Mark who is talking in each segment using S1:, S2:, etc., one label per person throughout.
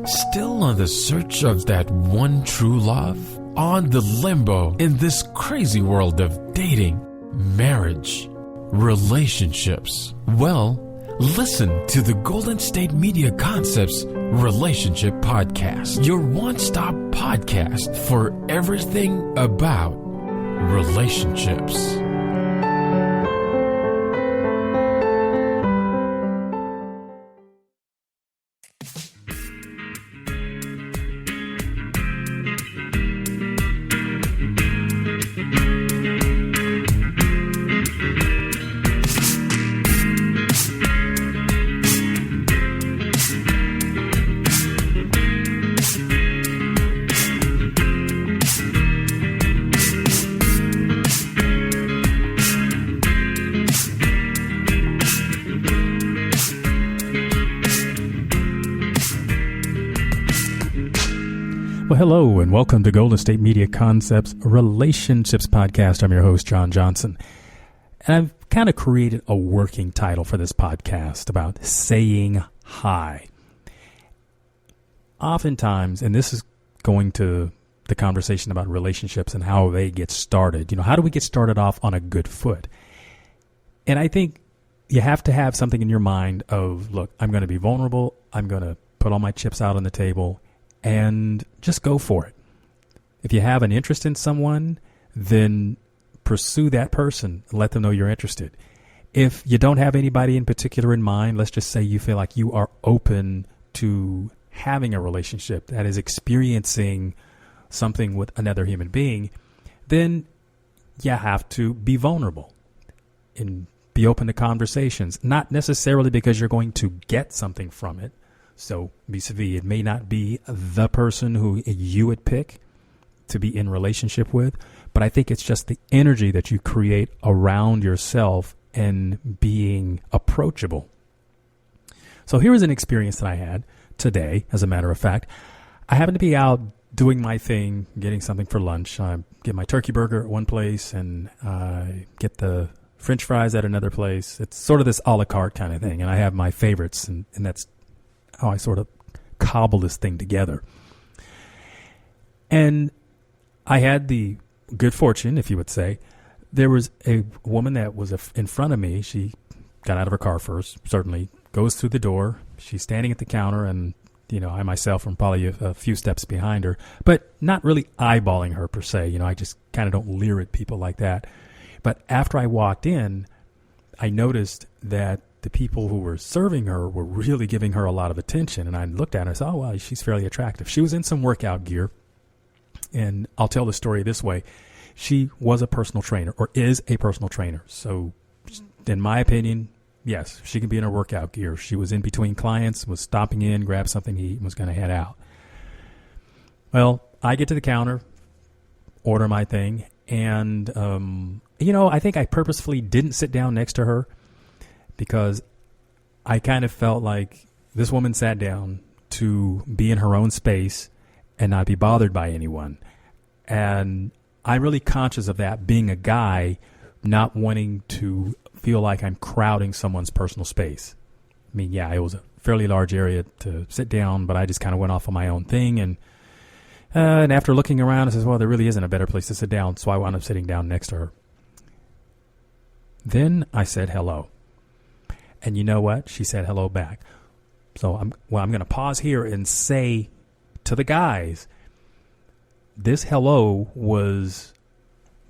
S1: Still on the search of that one true love? On the limbo in this crazy world of dating, marriage, relationships? Well, listen to the Golden State Media Concepts Relationship Podcast, your one-stop podcast for everything about relationships.
S2: Well, hello, and welcome to Golden State Media Concepts Relationships Podcast. I'm your host, John Johnson. And I've kind of created a working title for this podcast about saying hi. Oftentimes, and this is going to the conversation about relationships and how they get started. You know, how do we get started off on a good foot? And I think you have to have something in your mind of, look, I'm going to be vulnerable. I'm going to put all my chips out on the table. And just go for it. If you have an interest in someone, then pursue that person. Let them know you're interested. If you don't have anybody in particular in mind, let's just say you feel like you are open to having a relationship that is experiencing something with another human being, then you have to be vulnerable and be open to conversations. Not necessarily because you're going to get something from it. So, vis-a-vis, it may not be the person who you would pick to be in relationship with, but I think it's just the energy that you create around yourself and being approachable. So here is an experience that I had today, as a matter of fact. I happened to be out doing my thing, getting something for lunch. I get my turkey burger at one place and I get the French fries at another place. It's sort of this a la carte kind of thing, and I have my favorites, and that's how I sort of cobble this thing together. And I had the good fortune, if you would say, there was a woman that was in front of me. She got out of her car first, certainly, goes through the door. She's standing at the counter, and, you know, I myself am probably a few steps behind her, but not really eyeballing her per se. You know, I just kind of don't leer at people like that. But after I walked in, I noticed that the people who were serving her were really giving her a lot of attention. And I looked at her and said, oh, wow, she's fairly attractive. She was in some workout gear. And I'll tell the story this way. She was a personal trainer, or is a personal trainer. So in my opinion, yes, she can be in her workout gear. She was in between clients, was stopping in, grabbed something to eat, and was going to head out. Well, I get to the counter, order my thing. And, I think I purposefully didn't sit down next to her, because I kind of felt like this woman sat down to be in her own space and not be bothered by anyone. And I'm really conscious of that, being a guy, not wanting to feel like I'm crowding someone's personal space. I mean, yeah, it was a fairly large area to sit down, but I just kind of went off on my own thing. And after looking around, I said, well, there really isn't a better place to sit down. So I wound up sitting down next to her. Then I said hello. And you know what? She said hello back. So I'm going to pause here and say to the guys, this hello was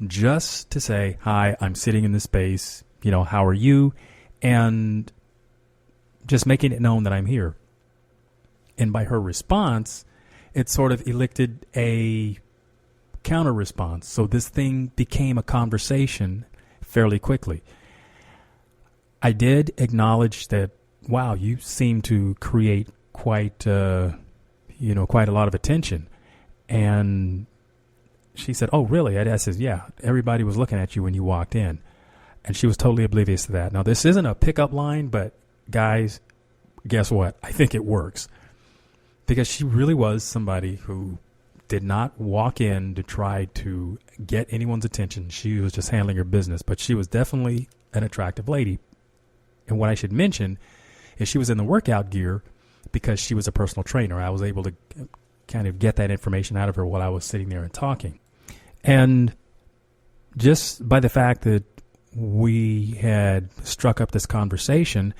S2: just to say, hi, I'm sitting in this space. You know, how are you? And just making it known that I'm here. And by her response, it sort of elicited a counter response. So this thing became a conversation fairly quickly. I did acknowledge that, wow, you seem to create quite a lot of attention. And she said, oh, really? I said, yeah, everybody was looking at you when you walked in. And she was totally oblivious to that. Now, this isn't a pickup line, but guys, guess what? I think it works. Because she really was somebody who did not walk in to try to get anyone's attention. She was just handling her business. But she was definitely an attractive lady. And what I should mention is she was in the workout gear, because she was a personal trainer. I was able to kind of get that information out of her while I was sitting there and talking. And just by the fact that we had struck up this conversation,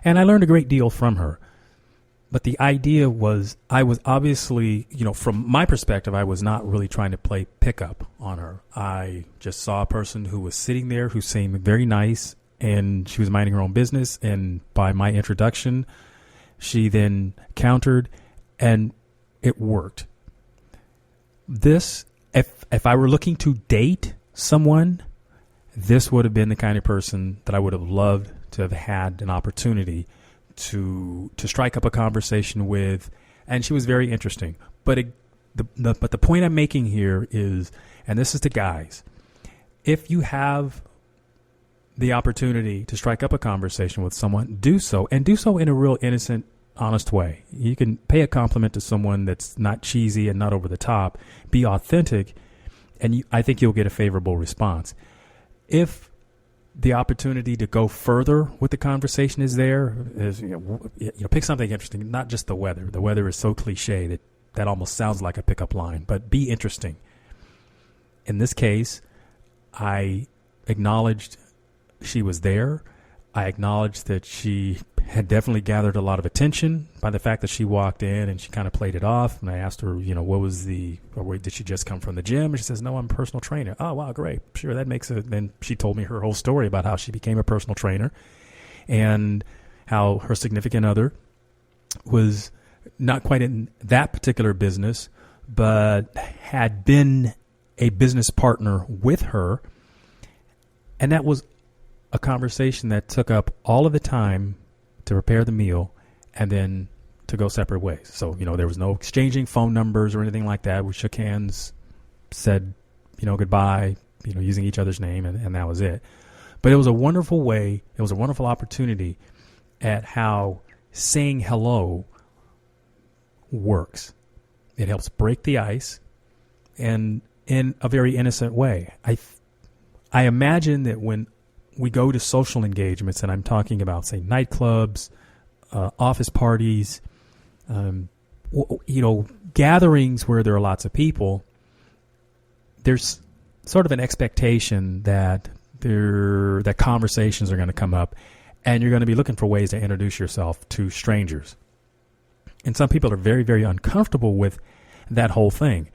S2: and I learned a great deal from her. But the idea was, I was obviously, from my perspective, I was not really trying to play pickup on her. I just saw a person who was sitting there who seemed very nice, and she was minding her own business. And by my introduction, she then countered, and it worked. This, if I were looking to date someone, this would have been the kind of person that I would have loved to have had an opportunity to strike up a conversation with, and she was very interesting. But the point I'm making here is, and this is to guys, if you have the opportunity to strike up a conversation with someone, do so, and do so in a real innocent, honest way. You can pay a compliment to someone that's not cheesy and not over the top. Be authentic, and I think you'll get a favorable response. If the opportunity to go further with the conversation is there, pick something interesting, not just the weather. The weather is so cliche that almost sounds like a pickup line, but be interesting. In this case, I acknowledged she was there. I acknowledged that she had definitely gathered a lot of attention by the fact that she walked in and she kind of played it off. And I asked her, did she just come from the gym? And she says, no, I'm a personal trainer. Oh, wow, great. Sure, that makes it. Then she told me her whole story about how she became a personal trainer and how her significant other was not quite in that particular business, but had been a business partner with her. And that was a conversation that took up all of the time to prepare the meal and then to go separate ways. So, there was no exchanging phone numbers or anything like that. We shook hands, said, goodbye, using each other's name, and that was it. But it was a wonderful way, it was a wonderful opportunity at how saying hello works. It helps break the ice, and in a very innocent way. I imagine that when we go to social engagements, and I'm talking about, say, nightclubs, office parties, gatherings where there are lots of people, there's sort of an expectation that that conversations are going to come up, and you're going to be looking for ways to introduce yourself to strangers. And some people are very, very uncomfortable with that whole thing.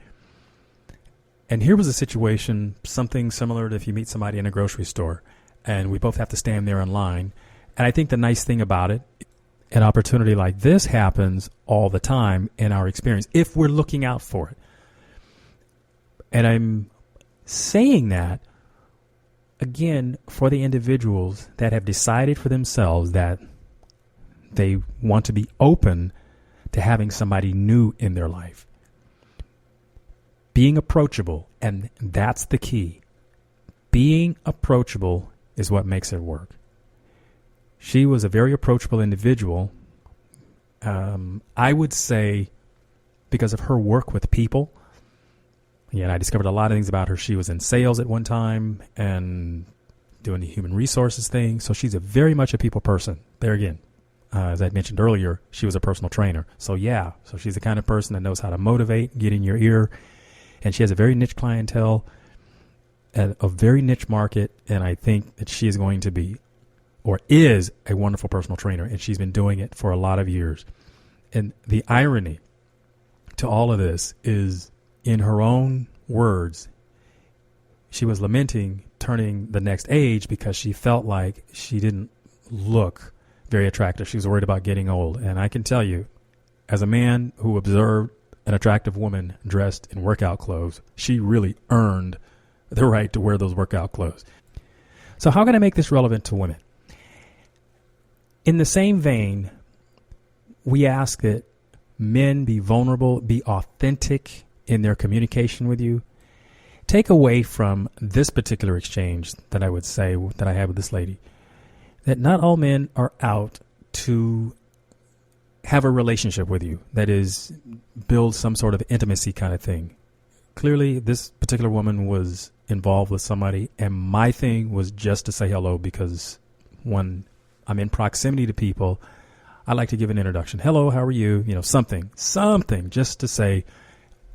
S2: And here was a situation, something similar to if you meet somebody in a grocery store, and we both have to stand there in line. And I think the nice thing about it, an opportunity like this happens all the time in our experience, if we're looking out for it. And I'm saying that, again, for the individuals that have decided for themselves that they want to be open to having somebody new in their life. Being approachable, and that's the key. Being approachable is what makes it work. She was a very approachable individual. I would say because of her work with people. And I discovered a lot of things about her. She was in sales at one time and doing the human resources thing. So she's very much a people person. There again, as I mentioned earlier, she was a personal trainer. So she's the kind of person that knows how to motivate, get in your ear. And she has a very niche clientele, a very niche market, and I think that she is going to be, or is, a wonderful personal trainer, and she's been doing it for a lot of years. And the irony to all of this is, in her own words, she was lamenting turning the next age because she felt like she didn't look very attractive. She was worried about getting old. And I can tell you, as a man who observed an attractive woman dressed in workout clothes, she really earned the right to wear those workout clothes. So how can I make this relevant to women? In the same vein, we ask that men be vulnerable, be authentic in their communication with you. Take away from this particular exchange that I would say that I had with this lady, that not all men are out to have a relationship with you, that is, build some sort of intimacy kind of thing. Clearly, this particular woman was involved with somebody, and my thing was just to say hello because when I'm in proximity to people, I like to give an introduction. Hello, how are you? Something just to say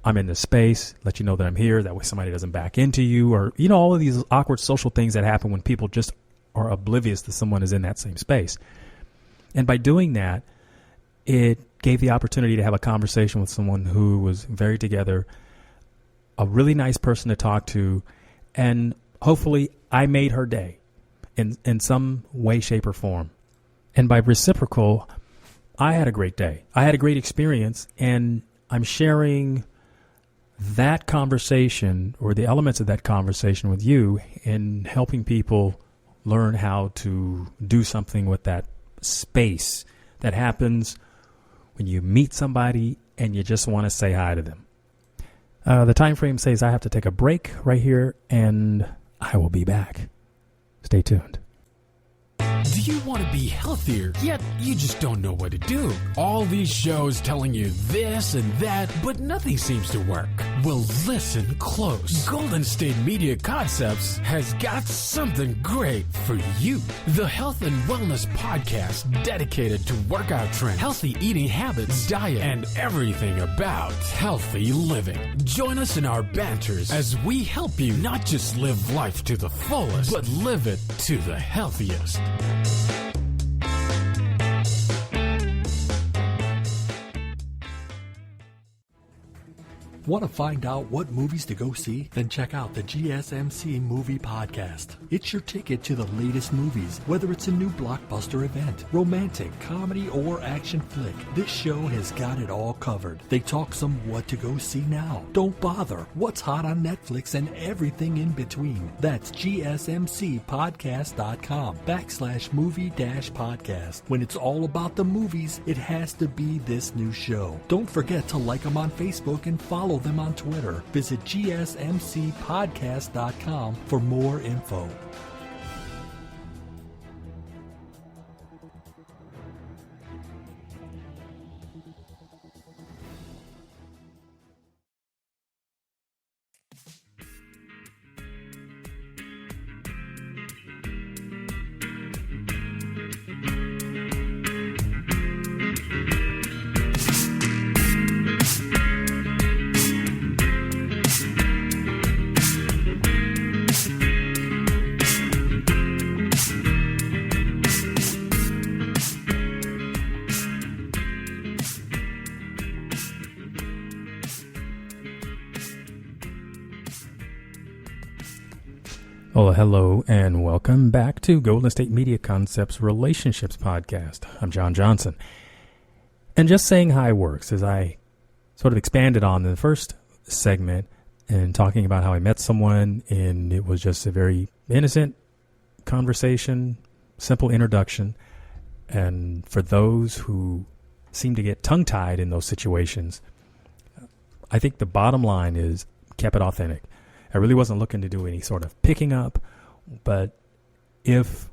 S2: I'm in this space, let you know that I'm here. That way somebody doesn't back into you, or, all of these awkward social things that happen when people just are oblivious that someone is in that same space. And by doing that, it gave the opportunity to have a conversation with someone who was very together, a really nice person to talk to, and hopefully I made her day in some way, shape, or form. And by reciprocal, I had a great day. I had a great experience, and I'm sharing that conversation or the elements of that conversation with you in helping people learn how to do something with that space that happens when you meet somebody and you just want to say hi to them. The time frame says I have to take a break right here, and I will be back. Stay tuned.
S1: Do you want to be healthier, yet you just don't know what to do? All these shows telling you this and that, but nothing seems to work. Well, listen close. Golden State Media Concepts has got something great for you. The Health and Wellness Podcast dedicated to workout trends, healthy eating habits, diet, and everything about healthy living. Join us in our banters as we help you not just live life to the fullest, but live it to the healthiest.
S3: Want to find out what movies to go see? Then check out the GSMC Movie Podcast. It's your ticket to the latest movies, whether it's a new blockbuster event, romantic, comedy, or action flick. This show has got it all covered. They talk some what to go see now. Don't bother. What's hot on Netflix and everything in between. That's gsmcpodcast.com/movie-podcast. When it's all about the movies, it has to be this new show. Don't forget to like them on Facebook and follow them on Twitter. Visit gsmcpodcast.com for more info.
S2: Well, hello and welcome back to Golden State Media Concepts Relationships Podcast. I'm John Johnson. And just saying hi works, as I sort of expanded on in the first segment and talking about how I met someone, and it was just a very innocent conversation, simple introduction. And for those who seem to get tongue-tied in those situations, I think the bottom line is kept it authentic. I really wasn't looking to do any sort of picking up, but if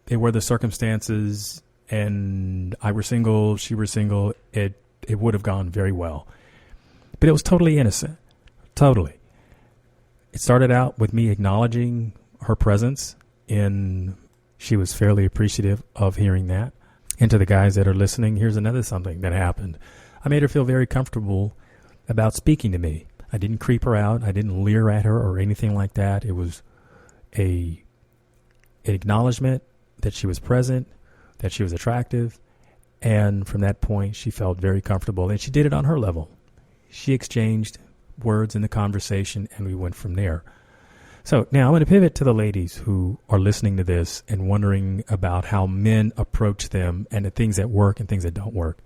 S2: it were the circumstances and I were single, she were single, it would have gone very well. But it was totally innocent. Totally. It started out with me acknowledging her presence, and she was fairly appreciative of hearing that. And to the guys that are listening, here's another something that happened. I made her feel very comfortable about speaking to me. I didn't creep her out. I didn't leer at her or anything like that. It was an acknowledgement that she was present, that she was attractive, and from that point, she felt very comfortable, and she did it on her level. She exchanged words in the conversation, and we went from there. So now I'm going to pivot to the ladies who are listening to this and wondering about how men approach them and the things that work and things that don't work.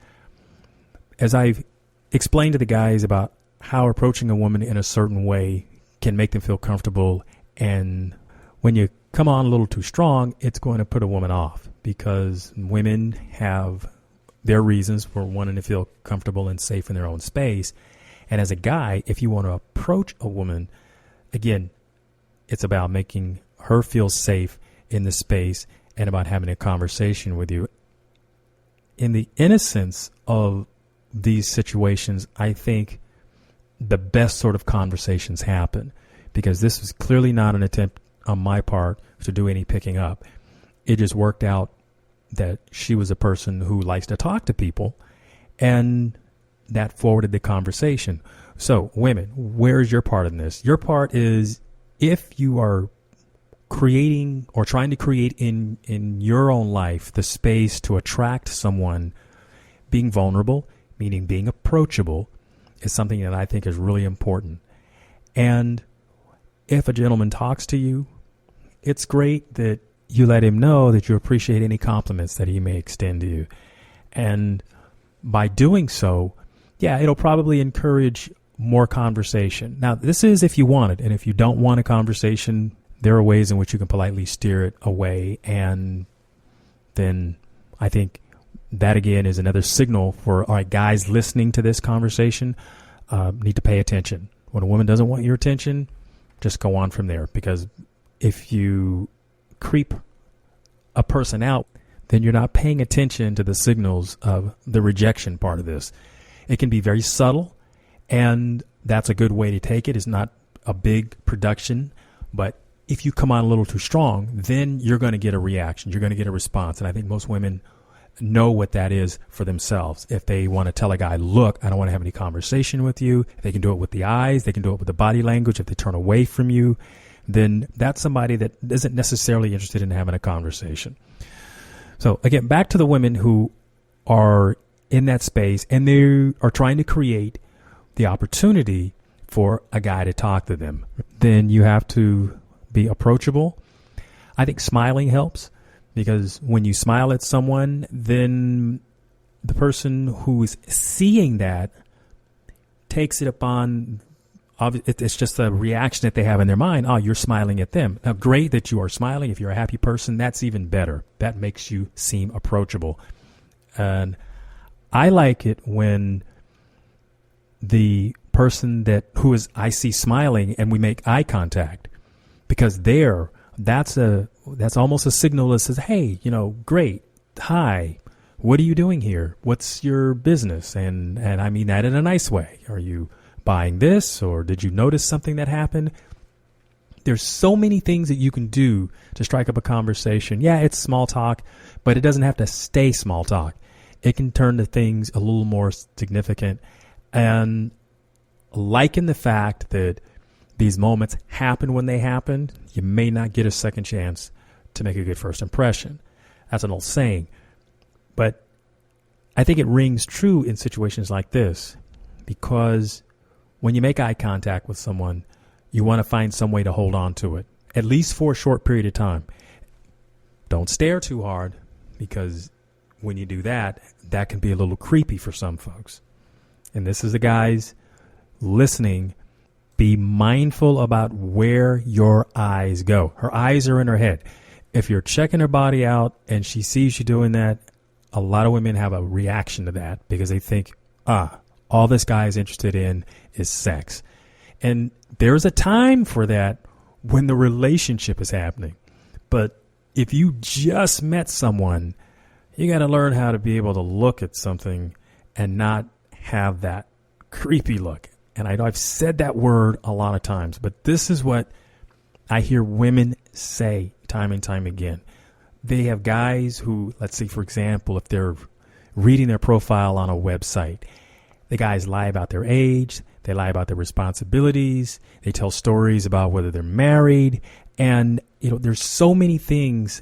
S2: As I've explained to the guys about how approaching a woman in a certain way can make them feel comfortable, and when you come on a little too strong, it's going to put a woman off, because women have their reasons for wanting to feel comfortable and safe in their own space. And as a guy, if you want to approach a woman, again, it's about making her feel safe in the space and about having a conversation with you. In the innocence of these situations, I think the best sort of conversations happen, because this was clearly not an attempt on my part to do any picking up. It just worked out that she was a person who likes to talk to people, and that forwarded the conversation. So, women, where's your part in this? Your part is, if you are creating or trying to create in your own life the space to attract someone, being vulnerable, meaning being approachable, is something that I think is really important. And if a gentleman talks to you, it's great that you let him know that you appreciate any compliments that he may extend to you. And by doing so, yeah, it'll probably encourage more conversation. Now, this is if you want it. And if you don't want a conversation, there are ways in which you can politely steer it away. And then I think that, again, is another signal for, all right, guys listening to this conversation need to pay attention. When a woman doesn't want your attention, just go on from there. Because if you creep a person out, then you're not paying attention to the signals of the rejection part of this. It can be very subtle, and that's a good way to take it. It's not a big production, but if you come on a little too strong, then you're going to get a reaction. You're going to get a response. And I think most women know what that is for themselves. If they want to tell a guy, look, I don't want to have any conversation with you, they can do it with the eyes, they can do it with the body language. If they turn away from you, then that's somebody that isn't necessarily interested in having a conversation. So again, back to the women who are in that space and they are trying to create the opportunity for a guy to talk to them. Then you have to be approachable. I think smiling helps, because when you smile at someone, then the person who's seeing that takes it upon, it's just a reaction that they have in their mind. Oh, you're smiling at them. Now, great that you are smiling. If you're a happy person, that's even better. That makes you seem approachable. And I like it when the person who is I see smiling and we make eye contact, because that's almost a signal that says, hey, great. Hi, what are you doing here? What's your business? And I mean that in a nice way. Are you buying this, or did you notice something that happened? There's so many things that you can do to strike up a conversation. Yeah, it's small talk, but it doesn't have to stay small talk. It can turn to things a little more significant. And liken the fact that these moments happen when they happen, you may not get a second chance to make a good first impression. That's an old saying. But I think it rings true in situations like this, because when you make eye contact with someone, you want to find some way to hold on to it, at least for a short period of time. Don't stare too hard, because when you do that, that can be a little creepy for some folks. And this is the guys listening. Be mindful about where your eyes go. Her eyes are in her head. If you're checking her body out and she sees you doing that, a lot of women have a reaction to that, because they think, all this guy is interested in is sex. And there's a time for that when the relationship is happening. But if you just met someone, you got to learn how to be able to look at something and not have that creepy look. And I know I've said that word a lot of times, but this is what I hear women say time and time again. They have guys who, let's say, for example, if they're reading their profile on a website, the guys lie about their age, they lie about their responsibilities, they tell stories about whether they're married, and there's so many things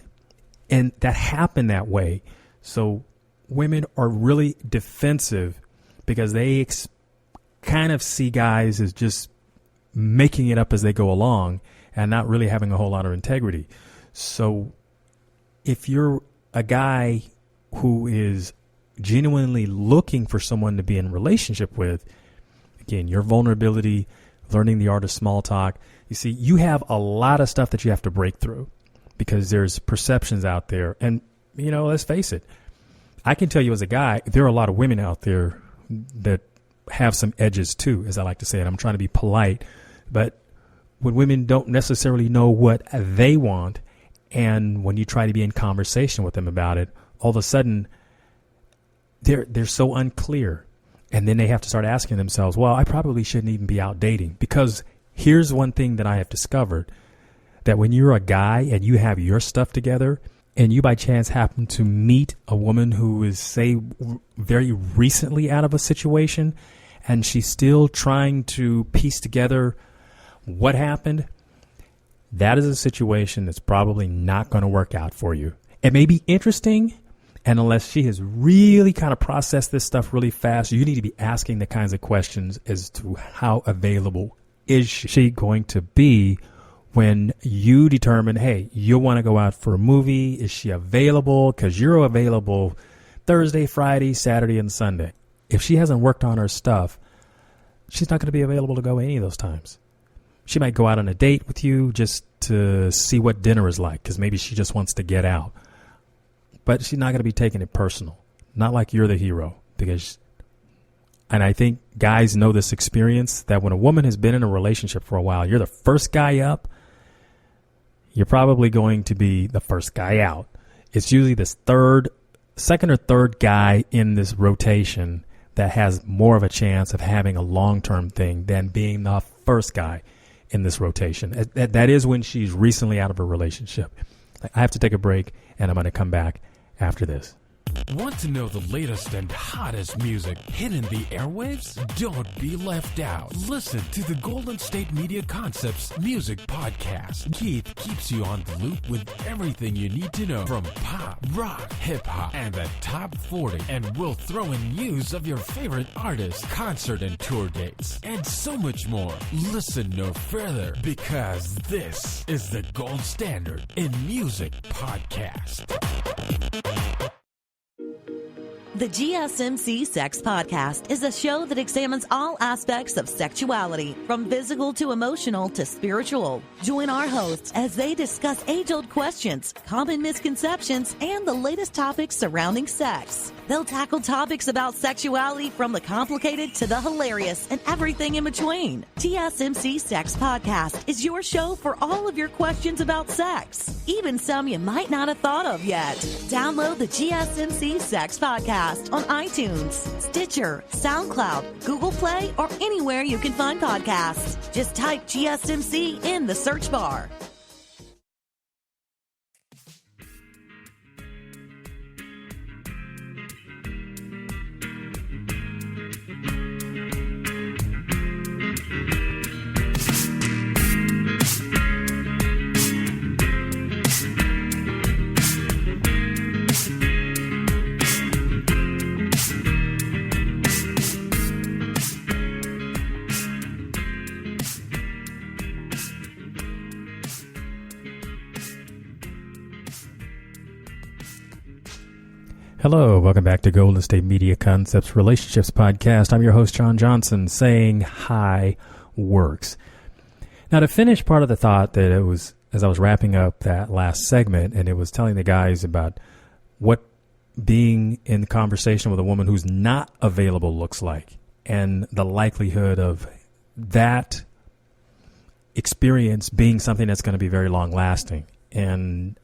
S2: and that happen that way. So women are really defensive because they kind of see guys as just making it up as they go along and not really having a whole lot of integrity. So if you're a guy who is genuinely looking for someone to be in a relationship with, again, your vulnerability, learning the art of small talk, you see, you have a lot of stuff that you have to break through because there's perceptions out there. And, let's face it, I can tell you as a guy, there are a lot of women out there that have some edges too, as I like to say it. I'm trying to be polite, but when women don't necessarily know what they want, and when you try to be in conversation with them about it, all of a sudden they're so unclear. And then they have to start asking themselves, well, I probably shouldn't even be out dating, because here's one thing that I have discovered, that when you're a guy and you have your stuff together, and you by chance happen to meet a woman who is, say, very recently out of a situation, and she's still trying to piece together what happened, that is a situation that's probably not going to work out for you. It may be interesting, and unless she has really kind of processed this stuff really fast, you need to be asking the kinds of questions as to how available is she going to be when you determine, hey, you want to go out for a movie. Is she available? Because you're available Thursday, Friday, Saturday, and Sunday. If she hasn't worked on her stuff, she's not going to be available to go any of those times. She might go out on a date with you just to see what dinner is like, because maybe she just wants to get out. But she's not going to be taking it personal. Not like you're the hero. And I think guys know this experience, that when a woman has been in a relationship for a while, you're the first guy up, you're probably going to be the first guy out. It's usually this second or third guy in this rotation that has more of a chance of having a long-term thing than being the first guy in this rotation. That is when she's recently out of a relationship. I have to take a break, and I'm going to come back after this.
S1: Want to know the latest and hottest music hitting the airwaves? Don't be left out. Listen to the Golden State Media Concepts Music Podcast. Keith keeps you on the loop with everything you need to know from pop, rock, hip-hop, and the top 40. And we'll throw in news of your favorite artists, concert and tour dates, and so much more. Listen no further, because this is the gold standard in music podcast.
S4: The GSMC Sex Podcast is a show that examines all aspects of sexuality, from physical to emotional to spiritual. Join our hosts as they discuss age-old questions, common misconceptions, and the latest topics surrounding sex. They'll tackle topics about sexuality from the complicated to the hilarious and everything in between. GSMC Sex Podcast is your show for all of your questions about sex, even some you might not have thought of yet. Download the GSMC Sex Podcast on iTunes, Stitcher, SoundCloud, Google Play, or anywhere you can find podcasts. Just type GSMC in the search bar.
S2: Hello, welcome back to Golden State Media Concepts Relationships Podcast. I'm your host, John Johnson, saying hi works. Now, to finish part of the thought that it was, as I was wrapping up that last segment, and it was telling the guys about what being in conversation with a woman who's not available looks like, and the likelihood of that experience being something that's going to be very long lasting. And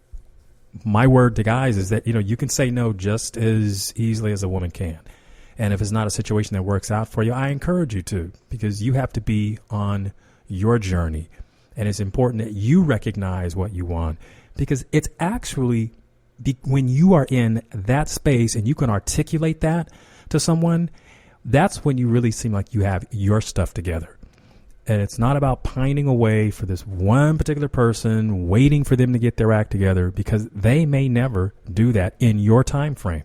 S2: my word to guys is that, you can say no just as easily as a woman can. And if it's not a situation that works out for you, I encourage you to, because you have to be on your journey. And it's important that you recognize what you want, because it's actually when you are in that space and you can articulate that to someone, that's when you really seem like you have your stuff together. And it's not about pining away for this one particular person, waiting for them to get their act together, because they may never do that in your time frame.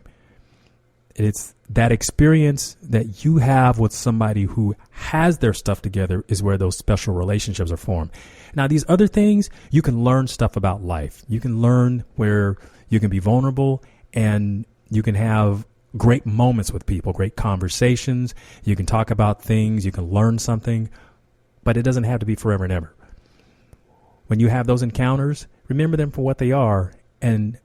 S2: It's that experience that you have with somebody who has their stuff together is where those special relationships are formed. Now, these other things, you can learn stuff about life. You can learn where you can be vulnerable, and you can have great moments with people, great conversations. You can talk about things. You can learn something. But it doesn't have to be forever and ever. When you have those encounters, remember them for what they are and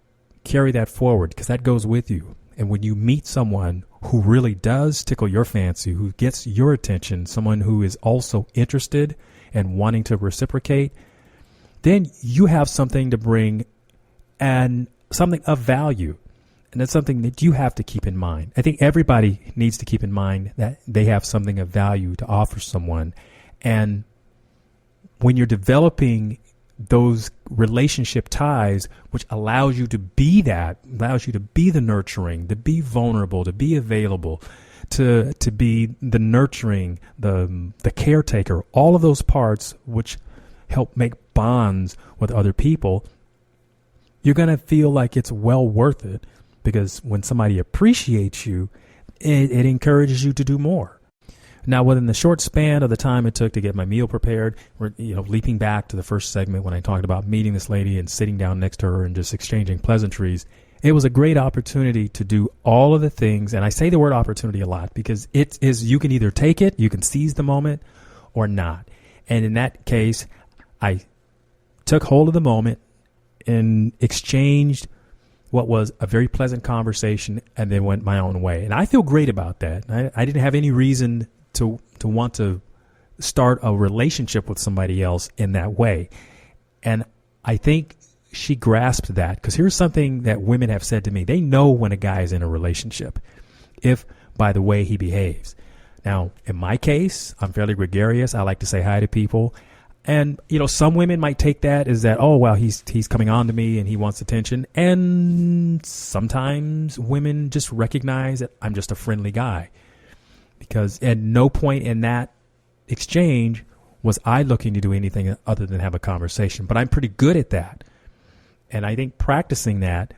S2: carry that forward, because that goes with you. And when you meet someone who really does tickle your fancy, who gets your attention, someone who is also interested and wanting to reciprocate, then you have something to bring and something of value. And that's something that you have to keep in mind. I think everybody needs to keep in mind that they have something of value to offer someone. And when you're developing those relationship ties, which allows you to be the nurturing, to be vulnerable, to be available, to be the nurturing, the caretaker, all of those parts which help make bonds with other people, you're going to feel like it's well worth it, because when somebody appreciates you, it encourages you to do more. Now, within the short span of the time it took to get my meal prepared, leaping back to the first segment when I talked about meeting this lady and sitting down next to her and just exchanging pleasantries, it was a great opportunity to do all of the things. And I say the word opportunity a lot because it is, you can either take it, you can seize the moment, or not. And in that case, I took hold of the moment and exchanged what was a very pleasant conversation and then went my own way. And I feel great about that. I didn't have any reason to want to start a relationship with somebody else in that way. And I think she grasped that, because here's something that women have said to me. They know when a guy is in a relationship, if by the way he behaves. Now, in my case, I'm fairly gregarious. I like to say hi to people. And, some women might take that as that, oh, well, he's coming on to me and he wants attention. And sometimes women just recognize that I'm just a friendly guy, because at no point in that exchange was I looking to do anything other than have a conversation. But I'm pretty good at that. And I think practicing that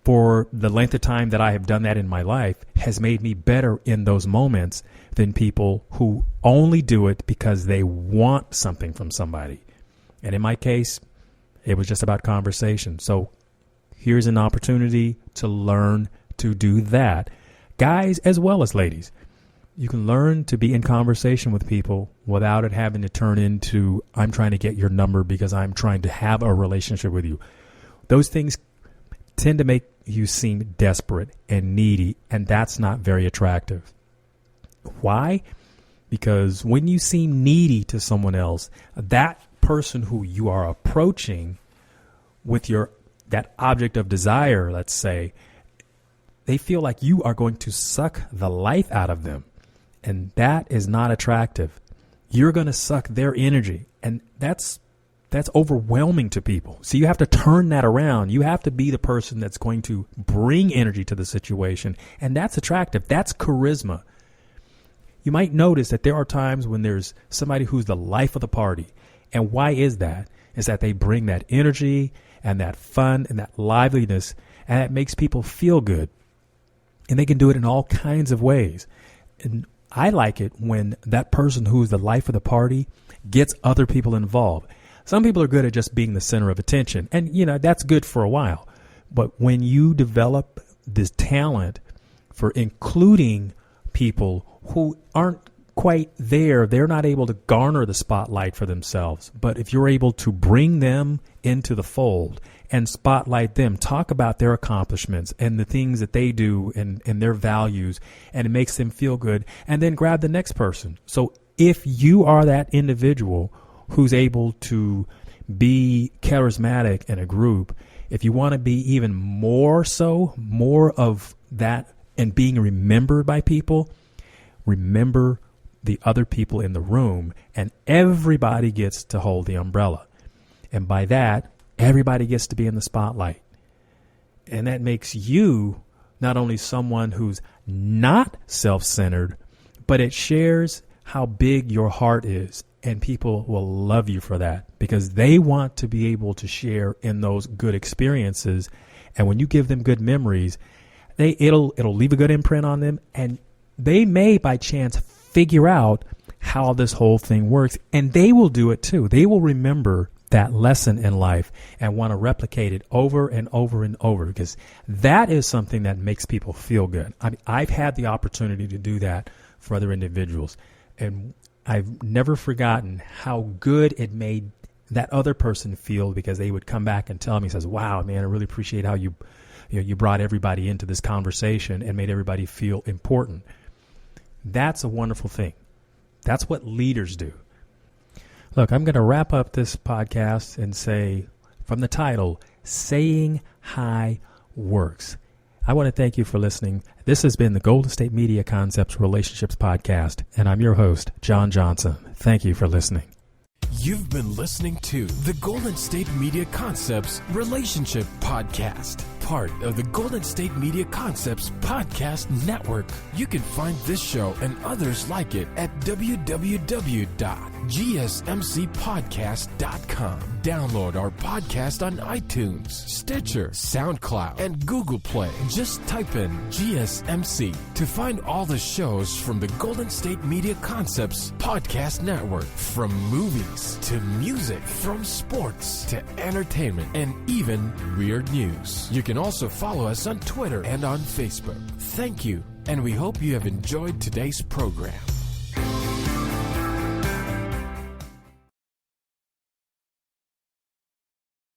S2: for the length of time that I have done that in my life has made me better in those moments than people who only do it because they want something from somebody. And in my case, it was just about conversation. So here's an opportunity to learn to do that. Guys as well as ladies, you can learn to be in conversation with people without it having to turn into, I'm trying to get your number because I'm trying to have a relationship with you. Those things tend to make you seem desperate and needy, and that's not very attractive. Why? Because when you seem needy to someone else, that person who you are approaching with that object of desire, let's say, they feel like you are going to suck the life out of them. And that is not attractive. You're going to suck their energy. And that's overwhelming to people. So you have to turn that around. You have to be the person that's going to bring energy to the situation. And that's attractive. That's charisma. You might notice that there are times when there's somebody who's the life of the party. And why is that? Is that they bring that energy and that fun and that liveliness, and it makes people feel good. And they can do it in all kinds of ways. And I like it when that person who's the life of the party gets other people involved. Some people are good at just being the center of attention, and that's good for a while. But when you develop this talent for including people who aren't quite there, they're not able to garner the spotlight for themselves. But if you're able to bring them into the fold and spotlight them, talk about their accomplishments and the things that they do and their values, and it makes them feel good, and then grab the next person. So if you are that individual who's able to be charismatic in a group, if you want to be even more of that and being remembered by people, remember the other people in the room, and everybody gets to hold the umbrella. And by that, everybody gets to be in the spotlight. And that makes you not only someone who's not self-centered, but it shares how big your heart is. And people will love you for that because they want to be able to share in those good experiences. And when you give them good memories, it'll leave a good imprint on them. And they may, by chance, figure out how this whole thing works. And they will do it too. They will remember that lesson in life and want to replicate it over and over and over, because that is something that makes people feel good. I've had the opportunity to do that for other individuals, and I've never forgotten how good it made that other person feel, because they would come back and tell me, says, wow, man, I really appreciate how you brought everybody into this conversation and made everybody feel important. That's a wonderful thing. That's what leaders do. Look, I'm going to wrap up this podcast and say, from the title, Saying Hi Works. I want to thank you for listening. This has been the Golden State Media Concepts Relationships Podcast, and I'm your host, John Johnson. Thank you for listening.
S1: You've been listening to the Golden State Media Concepts Relationship Podcast, part of the Golden State Media Concepts Podcast Network. You can find this show and others like it at www.gsmcpodcast.com. Download our podcast on iTunes, Stitcher, SoundCloud, and Google Play. Just type in GSMC to find all the shows from the Golden State Media Concepts Podcast Network. From movies to music, from sports to entertainment, and even weird news. You can also follow us on Twitter and on Facebook. Thank you, and we hope you have enjoyed today's program.